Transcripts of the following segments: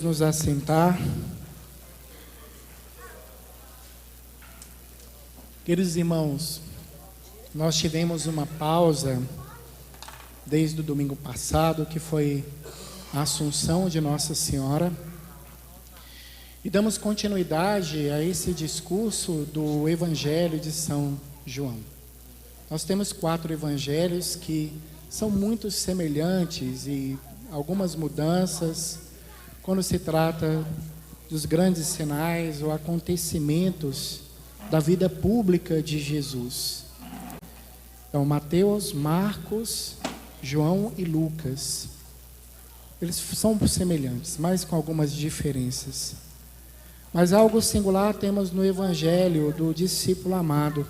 Nos assentar. Queridos irmãos, nós tivemos uma pausa desde o domingo passado, que foi a Assunção de Nossa Senhora, e damos continuidade a esse discurso do Evangelho de São João. Nós temos 4 evangelhos que são muito semelhantes e algumas mudanças quando se trata dos grandes sinais ou acontecimentos da vida pública de Jesus. Então, Mateus, Marcos, João e Lucas, eles são semelhantes, mas com algumas diferenças. Mas algo singular temos no Evangelho do discípulo amado,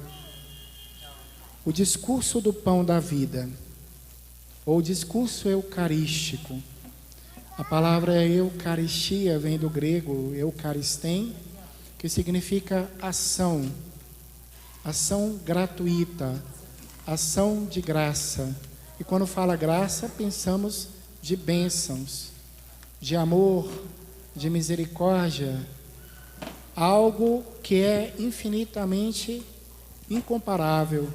o discurso do pão da vida, ou discurso eucarístico. A palavra Eucaristia vem do grego Eucaristém, que significa ação, ação gratuita, ação de graça. E quando fala graça, pensamos de bênçãos, de amor, de misericórdia, algo que é infinitamente incomparável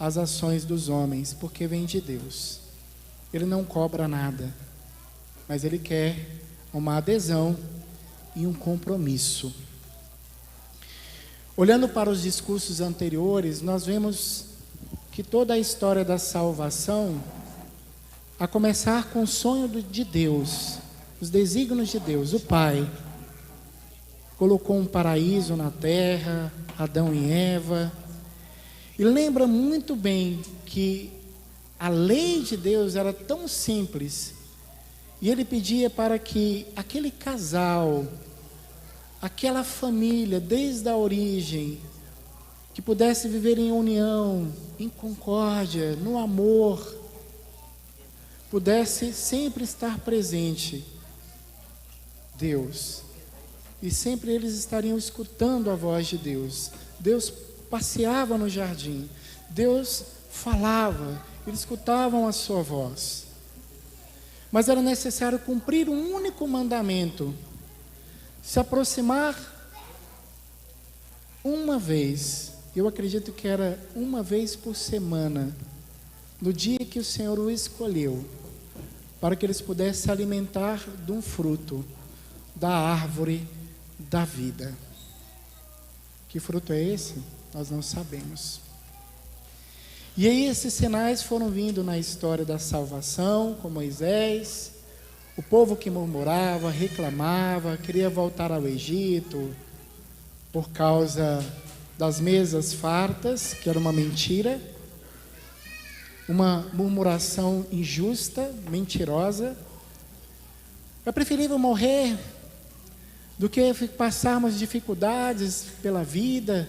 às ações dos homens, porque vem de Deus. Ele não cobra nada, mas Ele quer uma adesão e um compromisso. Olhando para os discursos anteriores, nós vemos que toda a história da salvação, a começar com o sonho de Deus, os desígnios de Deus, o Pai, colocou um paraíso na terra, Adão e Eva, e lembra muito bem que a lei de Deus era tão simples. E Ele pedia para que aquele casal, aquela família, desde a origem, que pudesse viver em união, em concórdia, no amor, pudesse sempre estar presente Deus. E sempre eles estariam escutando a voz de Deus. Deus passeava no jardim, Deus falava, eles escutavam a sua voz. Mas era necessário cumprir um único mandamento: se aproximar uma vez, eu acredito que era uma vez por semana, no dia que o Senhor o escolheu, para que eles pudessem se alimentar de um fruto, da árvore da vida. Que fruto é esse? Nós não sabemos. E aí esses sinais foram vindo na história da salvação, com Moisés, o povo que murmurava, reclamava, queria voltar ao Egito, por causa das mesas fartas, que era uma mentira, uma murmuração injusta, mentirosa. É preferível morrer do que passarmos dificuldades pela vida,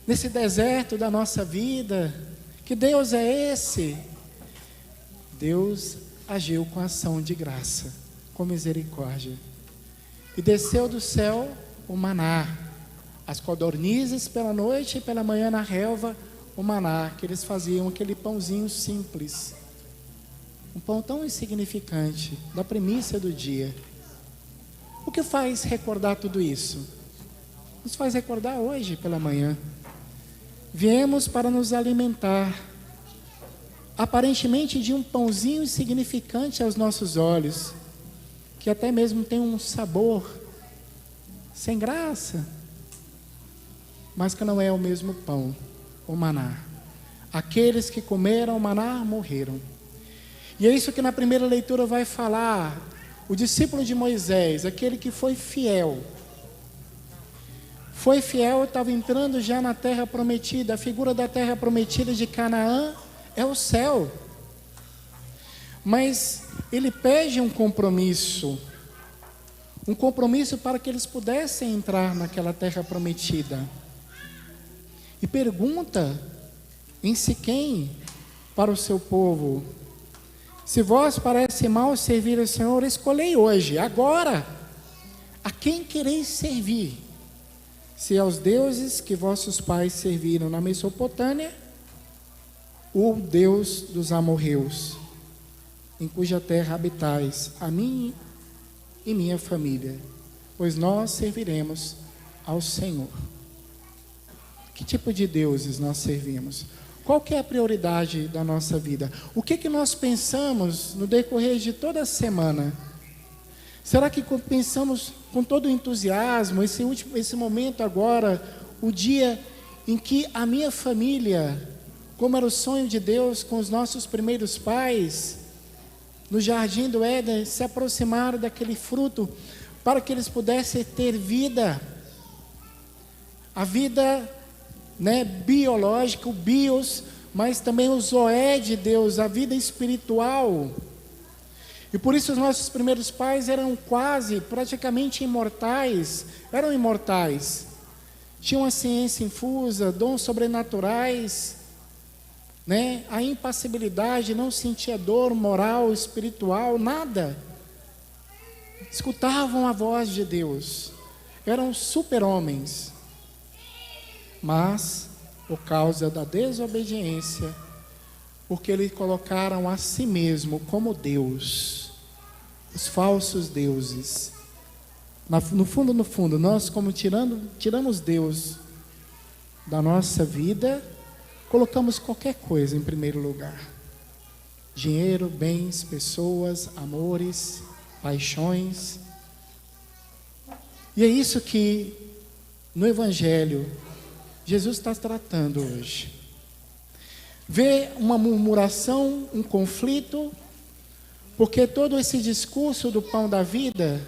nesse deserto da nossa vida. Que Deus é esse? Deus agiu com ação de graça, com misericórdia, e desceu do céu o maná, as codornizes pela noite e pela manhã na relva, o maná, que eles faziam aquele pãozinho simples, um pão tão insignificante, da primícia do dia. O que faz recordar tudo isso? Nos faz recordar hoje pela manhã. Viemos para nos alimentar, aparentemente de um pãozinho insignificante aos nossos olhos, que até mesmo tem um sabor sem graça, mas que não é o mesmo pão, o maná. Aqueles que comeram o maná morreram. E é isso que na primeira leitura vai falar. O discípulo de Moisés, aquele que foi fiel, estava entrando já na terra prometida. A figura da terra prometida de Canaã é o céu. Mas ele pede um compromisso para que eles pudessem entrar naquela terra prometida. E pergunta em Siquém para o seu povo: se vós parece mal servir ao Senhor, escolhei hoje, agora, a quem quereis servir? Se aos deuses que vossos pais serviram na Mesopotâmia, o Deus dos amorreus, em cuja terra habitais, a mim e minha família, pois nós serviremos ao Senhor. Que tipo de deuses nós servimos? Qual que é a prioridade da nossa vida? O que nós pensamos no decorrer de toda a semana? Será que pensamos com todo o entusiasmo, esse momento agora, o dia em que a minha família, como era o sonho de Deus com os nossos primeiros pais, no jardim do Éden, se aproximaram daquele fruto para que eles pudessem ter vida, a vida, biológica, o bios, mas também o zoé de Deus, a vida espiritual. E por isso os nossos primeiros pais eram praticamente imortais, eram imortais, tinham a ciência infusa, dons sobrenaturais, a impassibilidade, não sentia dor moral, espiritual, nada. Escutavam a voz de Deus, eram super-homens. Mas, por causa da desobediência, porque eles colocaram a si mesmo como Deus, os falsos deuses. No fundo, nós como tiramos Deus da nossa vida, colocamos qualquer coisa em primeiro lugar. Dinheiro, bens, pessoas, amores, paixões. E é isso que no Evangelho Jesus está tratando hoje. Vê uma murmuração, um conflito, porque todo esse discurso do pão da vida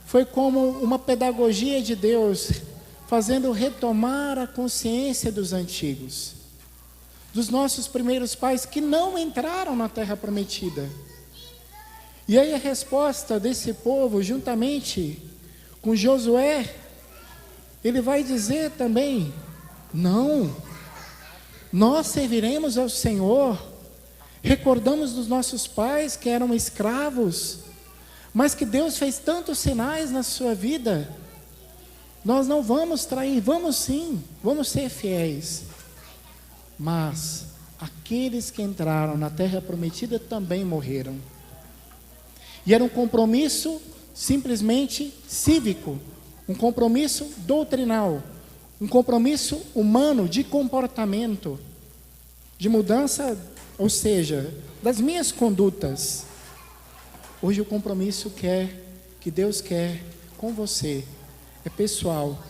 foi como uma pedagogia de Deus, fazendo retomar a consciência dos antigos, dos nossos primeiros pais que não entraram na terra prometida. E aí a resposta desse povo, juntamente com Josué, ele vai dizer também: não, nós serviremos ao Senhor. Recordamos dos nossos pais que eram escravos, mas que Deus fez tantos sinais na sua vida. Nós não vamos trair, vamos sim, vamos ser fiéis. Mas aqueles que entraram na terra prometida também morreram. E era um compromisso simplesmente cívico, um compromisso doutrinal, um compromisso humano de comportamento, de mudança, ou seja, das minhas condutas. Hoje o compromisso que Deus quer com você é pessoal,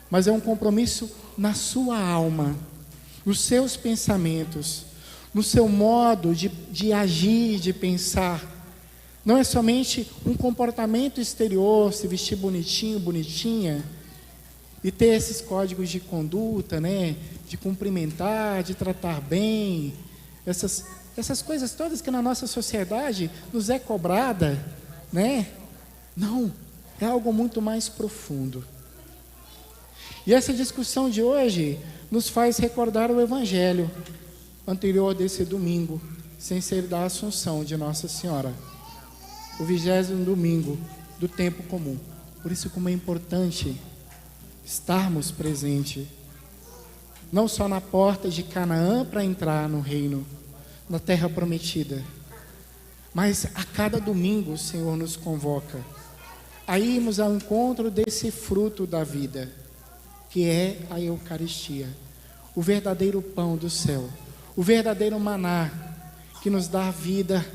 mas é um compromisso na sua alma, nos seus pensamentos, no seu modo de agir, de pensar. Não é somente um comportamento exterior, se vestir bonitinho, bonitinha, e ter esses códigos de conduta, de cumprimentar, de tratar bem, essas coisas todas que na nossa sociedade nos é cobrada, Não, é algo muito mais profundo. E essa discussão de hoje nos faz recordar o Evangelho anterior desse domingo, sem ser da Assunção de Nossa Senhora, o 20º domingo do tempo comum. Por isso como é importante estarmos presentes, não só na porta de Canaã para entrar no reino, na terra prometida, mas a cada domingo o Senhor nos convoca a irmos ao encontro desse fruto da vida, que é a Eucaristia, o verdadeiro pão do céu, o verdadeiro maná que nos dá vida.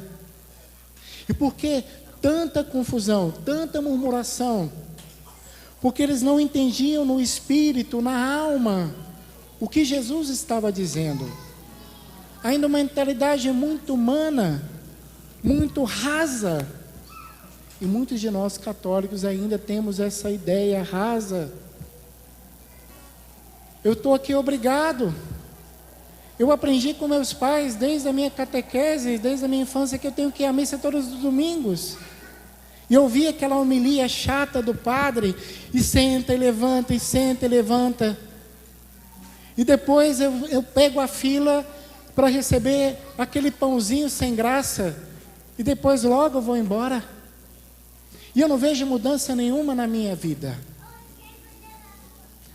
E por que tanta confusão, tanta murmuração? Porque eles não entendiam no espírito, na alma, o que Jesus estava dizendo. Ainda uma mentalidade muito humana, muito rasa. E muitos de nós católicos ainda temos essa ideia rasa. Eu estou aqui obrigado. Eu aprendi com meus pais, desde a minha catequese, desde a minha infância, que eu tenho que ir à missa todos os domingos. E eu ouvi aquela homilia chata do padre, e senta e levanta, e senta e levanta. E depois eu pego a fila para receber aquele pãozinho sem graça, e depois logo eu vou embora. E eu não vejo mudança nenhuma na minha vida.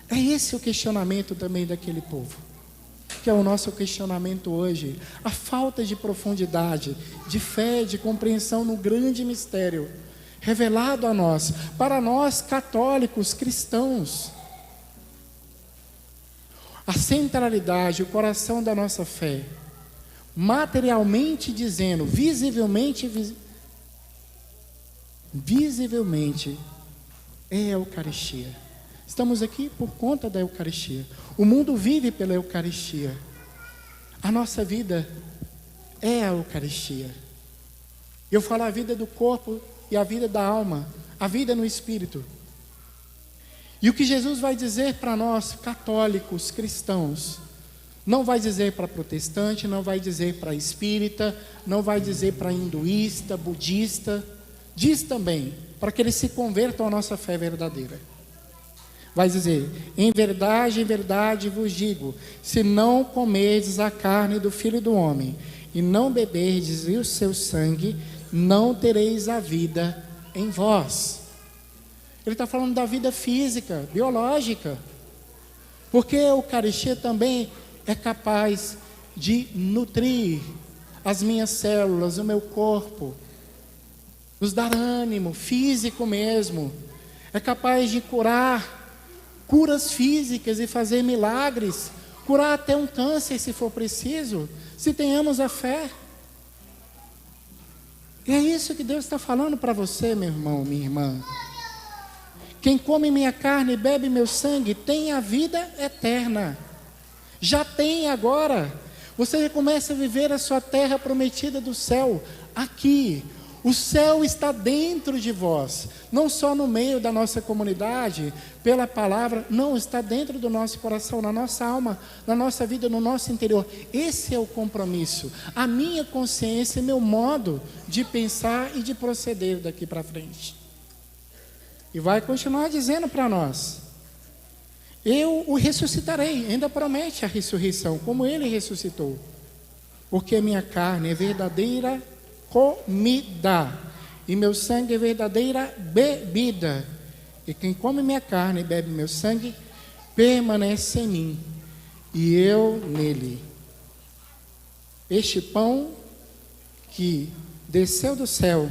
É esse o questionamento também daquele povo, que é o nosso questionamento hoje. A falta de profundidade, de fé, de compreensão no grande mistério revelado a nós, para nós católicos cristãos. A centralidade, o coração da nossa fé, materialmente dizendo, visivelmente, é a Eucaristia. Estamos aqui por conta da Eucaristia. O mundo vive pela Eucaristia. A nossa vida é a Eucaristia. Eu falo a vida do corpo e a vida da alma, a vida no Espírito. E o que Jesus vai dizer para nós, católicos, cristãos, não vai dizer para protestante, não vai dizer para espírita, não vai dizer para hinduísta, budista, diz também para que eles se convertam à nossa fé verdadeira. Vai dizer: em verdade vos digo, se não comerdes a carne do Filho do Homem e não beberdes o seu sangue, não tereis a vida em vós. Ele está falando da vida física, biológica, porque a Eucaristia também é capaz de nutrir as minhas células, o meu corpo, nos dar ânimo físico mesmo, é capaz de curas físicas e fazer milagres, curar até um câncer se for preciso, se tenhamos a fé. E é isso que Deus está falando para você, meu irmão, minha irmã. Quem come minha carne e bebe meu sangue tem a vida eterna. Já tem agora. Você começa a viver a sua terra prometida do céu aqui. O céu está dentro de vós, não só no meio da nossa comunidade, pela palavra, não, está dentro do nosso coração, na nossa alma, na nossa vida, no nosso interior. Esse é o compromisso, a minha consciência, meu modo de pensar e de proceder daqui para frente. E vai continuar dizendo para nós: eu o ressuscitarei, ainda promete a ressurreição, como ele ressuscitou, porque minha carne é verdadeira comida, e meu sangue é verdadeira bebida. E quem come minha carne e bebe meu sangue, permanece em mim, e eu nele. Este pão que desceu do céu,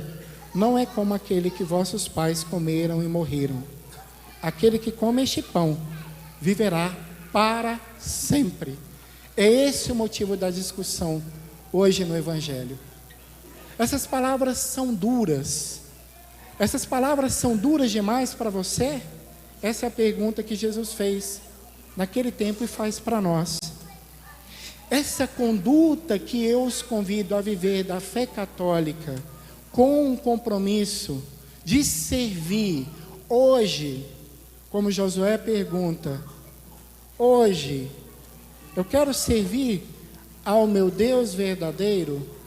não é como aquele que vossos pais comeram e morreram. Aquele que come este pão, viverá para sempre. É esse o motivo da discussão hoje no Evangelho. Essas palavras são duras. Essas palavras são duras demais para você? Essa é a pergunta que Jesus fez naquele tempo e faz para nós. Essa conduta que eu os convido a viver da fé católica, com um compromisso de servir, hoje, como Josué pergunta, hoje, eu quero servir ao meu Deus verdadeiro,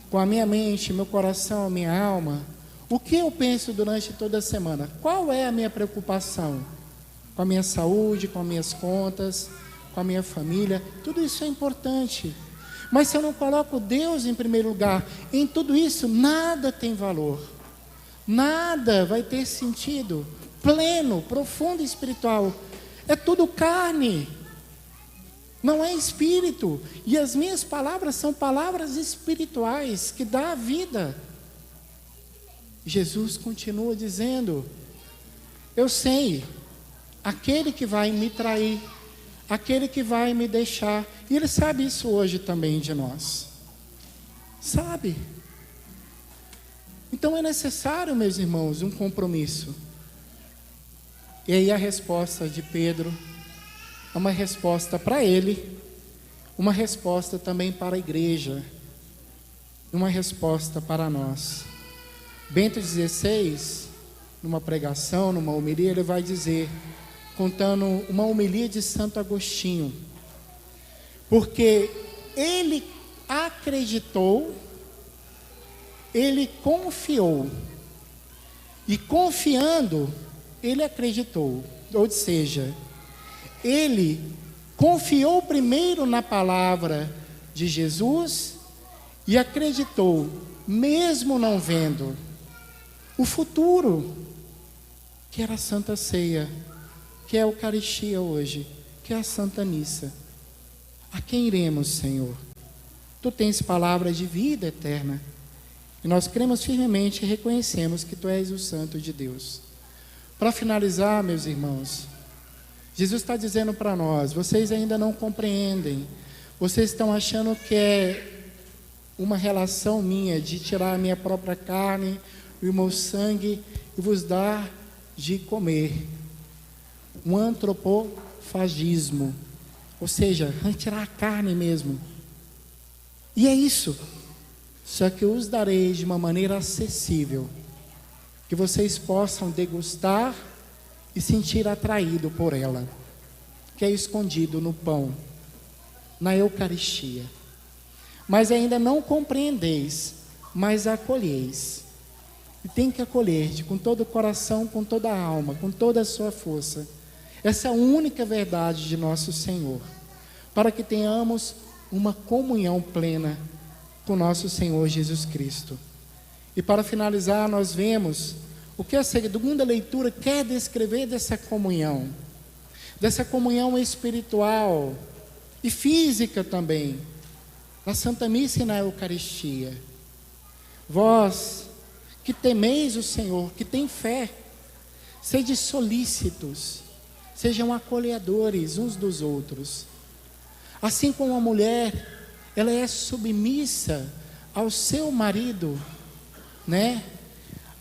com a minha mente, meu coração, a minha alma. O que eu penso durante toda a semana? Qual é a minha preocupação? Com a minha saúde, com as minhas contas, com a minha família? Tudo isso é importante. Mas se eu não coloco Deus em primeiro lugar, em tudo isso, nada tem valor. Nada vai ter sentido pleno, profundo e espiritual. É tudo carne. Não é espírito. E as minhas palavras são palavras espirituais que dão a vida. Jesus continua dizendo: eu sei, aquele que vai me trair, aquele que vai me deixar, e Ele sabe isso hoje também de nós. Sabe? Então é necessário, meus irmãos, um compromisso. E aí a resposta de Pedro é uma resposta para ele, uma resposta também para a igreja, uma resposta para nós. Bento XVI, numa pregação, numa homilia, ele vai dizer, contando uma homilia de Santo Agostinho, porque ele acreditou, ele confiou, e confiando, ele acreditou, ou seja, ele confiou primeiro na palavra de Jesus e acreditou, mesmo não vendo, o futuro, que era a Santa Ceia, que é a Eucaristia hoje, que é a Santa Missa. A quem iremos, Senhor? Tu tens palavra de vida eterna, E nós cremos firmemente e reconhecemos que Tu és o Santo de Deus. Para finalizar, meus irmãos, Jesus está dizendo para nós: vocês ainda não compreendem, vocês estão achando que é uma relação minha de tirar a minha própria carne e o meu sangue e vos dar de comer. Um antropofagismo, ou seja, retirar a carne mesmo. E é isso. Só que eu os darei de uma maneira acessível, que vocês possam degustar e sentir atraído por ela, que é escondido no pão, na Eucaristia. Mas ainda não compreendeis, mas acolheis. E tem que acolher com todo o coração, com toda a alma, com toda a sua força. Essa é a única verdade de nosso Senhor, para que tenhamos uma comunhão plena com nosso Senhor Jesus Cristo. E para finalizar, nós vemos o que a segunda leitura quer descrever dessa comunhão espiritual e física também, na Santa Missa e na Eucaristia. Vós que temeis o Senhor, que tem fé, sede solícitos, sejam acolhedores uns dos outros. Assim como a mulher, ela é submissa ao seu marido, né?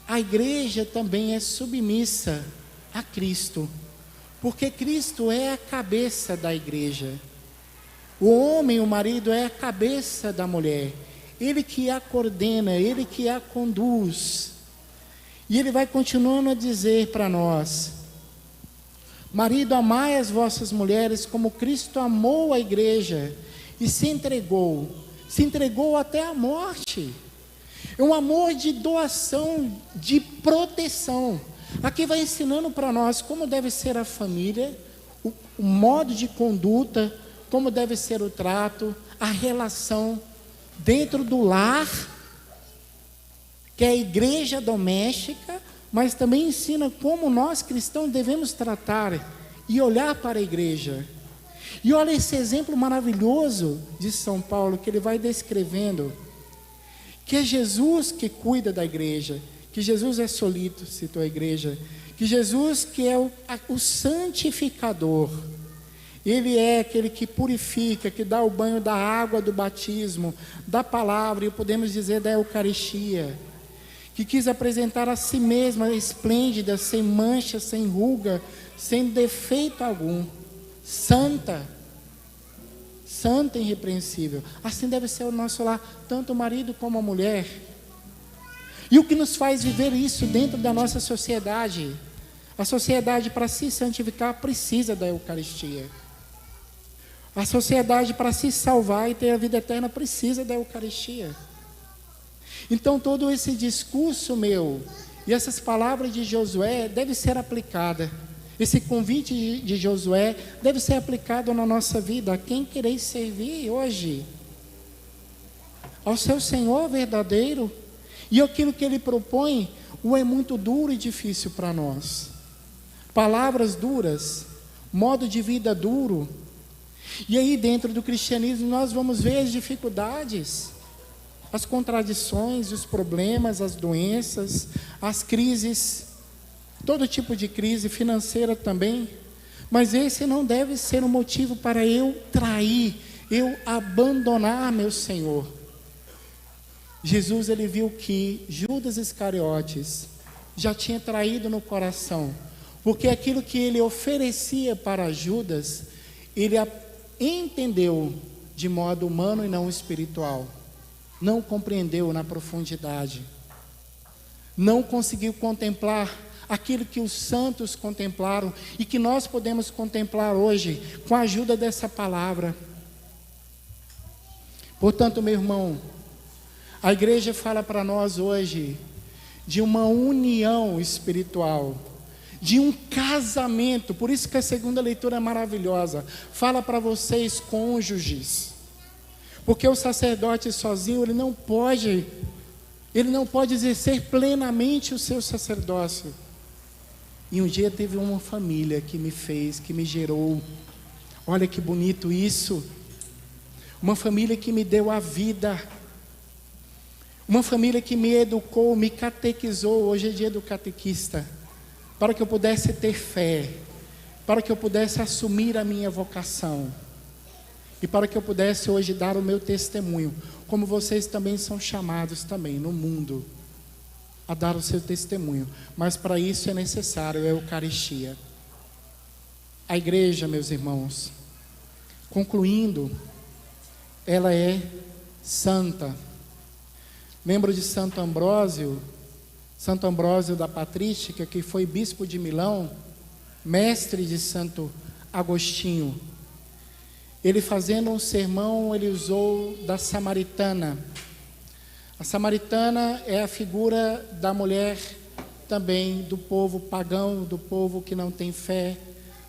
A igreja também é submissa a Cristo, porque Cristo é a cabeça da igreja. O homem, o marido, é a cabeça da mulher. Ele que a coordena, Ele que a conduz. E Ele vai continuando a dizer para nós: marido, amai as vossas mulheres como Cristo amou a igreja e se entregou até a morte. É um amor de doação, de proteção. Aqui vai ensinando para nós como deve ser a família, o modo de conduta, como deve ser o trato, a relação dentro do lar, que é a igreja doméstica, mas também ensina como nós cristãos devemos tratar e olhar para a igreja. E olha esse exemplo maravilhoso de São Paulo, que ele vai descrevendo, que é Jesus que cuida da igreja, que Jesus é solícito à igreja, que Jesus que é o santificador. Ele é aquele que purifica, que dá o banho da água do batismo, da palavra, e podemos dizer da Eucaristia, que quis apresentar a si mesma esplêndida, sem mancha, sem ruga, sem defeito algum, santa e irrepreensível. Assim deve ser o nosso lar, tanto o marido como a mulher. E o que nos faz viver isso dentro da nossa sociedade? A sociedade, para se santificar, precisa da Eucaristia. A sociedade, para se salvar e ter a vida eterna, precisa da Eucaristia. Então todo esse discurso meu e essas palavras de Josué deve ser aplicada. Esse convite de Josué deve ser aplicado na nossa vida. A quem quereis servir hoje? Ao seu Senhor verdadeiro. E aquilo que Ele propõe é muito duro e difícil para nós. Palavras duras, modo de vida duro. E aí dentro do cristianismo nós vamos ver as dificuldades, as contradições, os problemas, as doenças, as crises, todo tipo de crise financeira também. Mas esse não deve ser um motivo para eu trair, eu abandonar meu Senhor. Jesus, ele viu que Judas Iscariotes já tinha traído no coração, porque aquilo que ele oferecia para Judas, ele entendeu de modo humano e não espiritual, não compreendeu na profundidade, não conseguiu contemplar aquilo que os santos contemplaram e que nós podemos contemplar hoje com a ajuda dessa palavra. Portanto, meu irmão, a igreja fala para nós hoje de uma união espiritual, de um casamento. Por isso que a segunda leitura é maravilhosa. Fala para vocês, cônjuges, porque o sacerdote sozinho, ele não pode exercer plenamente o seu sacerdócio. E um dia teve uma família que me gerou, olha que bonito isso, uma família que me deu a vida, Uma família que me educou, me catequizou, hoje é dia do catequista, para que eu pudesse ter fé, para que eu pudesse assumir a minha vocação e para que eu pudesse hoje dar o meu testemunho, como vocês também são chamados também no mundo a dar o seu testemunho, mas para isso é necessário a Eucaristia. A igreja, meus irmãos, concluindo, ela é santa. Lembro de Santo Ambrósio da Patrística, que foi bispo de Milão, mestre de Santo Agostinho. Ele fazendo um sermão, ele usou da samaritana. A samaritana é a figura da mulher também, do povo pagão, do povo que não tem fé,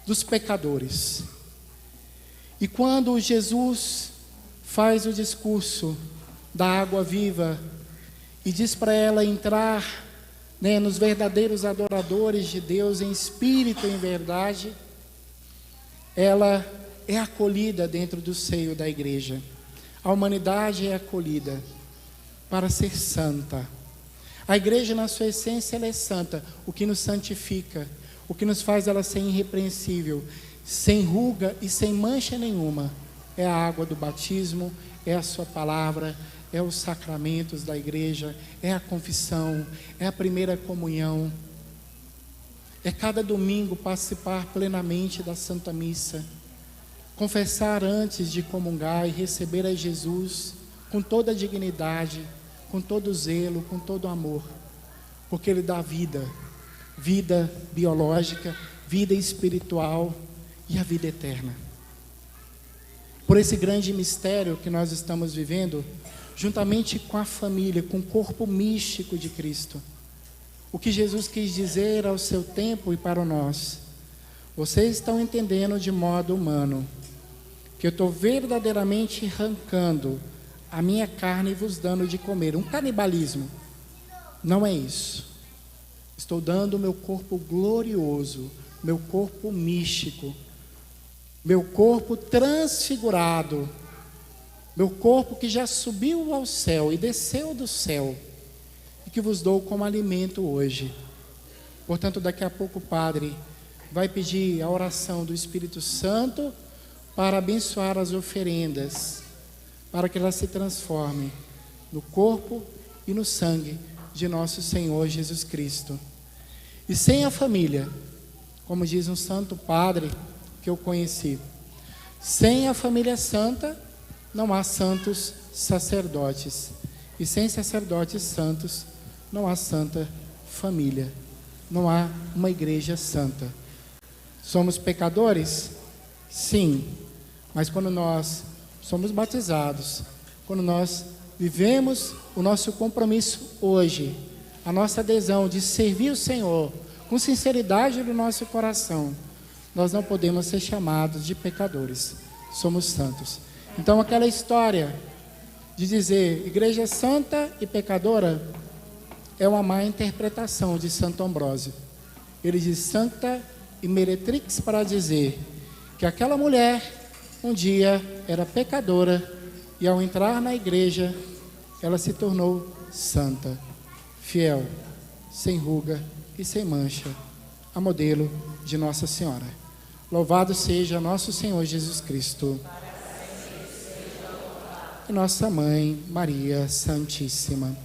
dos pecadores. E quando Jesus faz o discurso da água viva e diz para ela entrar, nos verdadeiros adoradores de Deus em espírito e em verdade, ela é acolhida dentro do seio da igreja. A humanidade é acolhida para ser santa. A igreja, na sua essência, ela é santa. O que nos santifica, o que nos faz ela ser irrepreensível, sem ruga e sem mancha nenhuma, é a água do batismo, é a sua palavra, é os sacramentos da igreja, é a confissão, é a primeira comunhão, é cada domingo participar plenamente da Santa Missa, confessar antes de comungar e receber a Jesus com toda a dignidade, com todo o zelo, com todo o amor, porque Ele dá vida, vida biológica, vida espiritual e a vida eterna. Por esse grande mistério que nós estamos vivendo, juntamente com a família, com o corpo místico de Cristo, o que Jesus quis dizer ao seu tempo e para o nosso: vocês estão entendendo de modo humano que eu estou verdadeiramente arrancando a minha carne e vos dando de comer. Um canibalismo. Não é isso. Estou dando o meu corpo glorioso, meu corpo místico, meu corpo transfigurado, meu corpo que já subiu ao céu e desceu do céu, e que vos dou como alimento hoje. Portanto, daqui a pouco o Padre vai pedir a oração do Espírito Santo para abençoar as oferendas, para que elas se transformem no corpo e no sangue de nosso Senhor Jesus Cristo. E sem a família, como diz um santo padre que eu conheci, sem a família santa, não há santos sacerdotes. E sem sacerdotes santos, não há santa família. Não há uma igreja santa. Somos pecadores? Sim. Mas quando nós somos batizados, quando nós vivemos o nosso compromisso hoje, a nossa adesão de servir o Senhor com sinceridade do nosso coração, nós não podemos ser chamados de pecadores. Somos santos. Então aquela história de dizer igreja santa e pecadora é uma má interpretação de Santo Ambrósio. Ele diz santa e meretrix para dizer que aquela mulher um dia era pecadora e ao entrar na igreja ela se tornou santa, fiel, sem ruga e sem mancha, a modelo de Nossa Senhora. Louvado seja nosso Senhor Jesus Cristo e nossa Mãe Maria Santíssima.